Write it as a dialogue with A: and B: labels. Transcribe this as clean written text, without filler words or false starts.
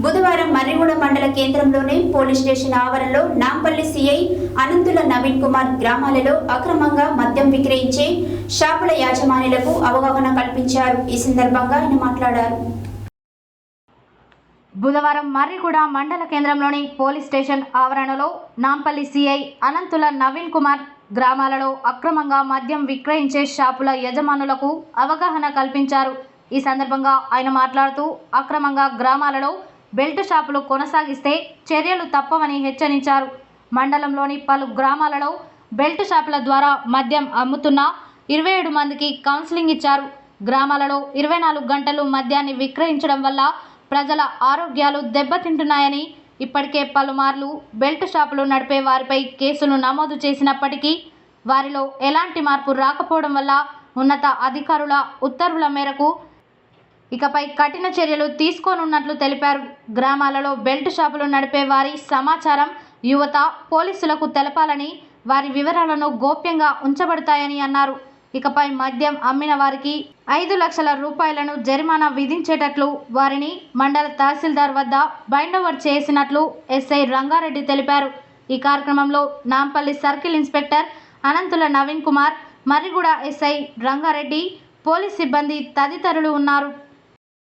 A: బుధవారం మర్రిగూడ మండల కేంద్రంలోని పోలీస్ స్టేషన్ ఆవరణలో నాంపల్లి సిఐ అనంతుల నవీన్ కుమార్ గ్రామాలలో అక్రమంగా మద్యం విక్రయించే షాపుల యాజమాన్యులకు అవగాహన కల్పించారు. ఈ సందర్భంగా ఆయన మాట్లాడారు.
B: బుధవారం మర్రిగూడ మండల కేంద్రంలోని పోలీస్ స్టేషన్ ఆవరణలో నాంపల్లి సిఐ అనంతుల నవీన్ కుమార్ గ్రామాలలో అక్రమంగా మద్యం విక్రయించే షాపుల యజమానులకు అవగాహన కల్పించారు. ఈ సందర్భంగా ఆయన మాట్లాడుతూ అక్రమంగా గ్రామాలలో బెల్ట్ షాపులు కొనసాగిస్తే చర్యలు తప్పవని హెచ్చరించారు. మండలంలోని పలు గ్రామాలలో బెల్ట్ షాపుల ద్వారా మద్యం అమ్ముతున్న 27 మందికి కౌన్సిలింగ్ ఇచ్చారు. గ్రామాలలో 24 గంటలు మద్యాన్ని విక్రయించడం వల్ల ప్రజల ఆరోగ్యాలు దెబ్బతింటున్నాయని, ఇప్పటికే పలుమార్లు బెల్ట్ షాపులు నడిపే వారిపై కేసులు నమోదు చేసినప్పటికీ వారిలో ఎలాంటి మార్పు రాకపోవడం వల్ల ఉన్నత అధికారుల ఉత్తర్వుల మేరకు ఇకపై కఠిన చర్యలు తీసుకోనున్నట్లు తెలిపారు. గ్రామాలలో బెల్ట్ షాపులు నడిపే వారి సమాచారం యువత పోలీసులకు తెలపాలని, వారి వివరాలను గోప్యంగా ఉంచబడతాయని అన్నారు. ఇకపై మద్యం అమ్మిన వారికి 5 లక్షల రూపాయలను జరిమానా విధించేటట్లు వారిని మండల తహసీల్దార్ వద్ద బైండోవర్ చేసినట్లు ఎస్ఐ రంగారెడ్డి తెలిపారు. ఈ కార్యక్రమంలో Nampally circle inspector Anantula Naveen Kumar, Marriguda SI Rangareddy, police సిబ్బంది తదితరులు ఉన్నారు.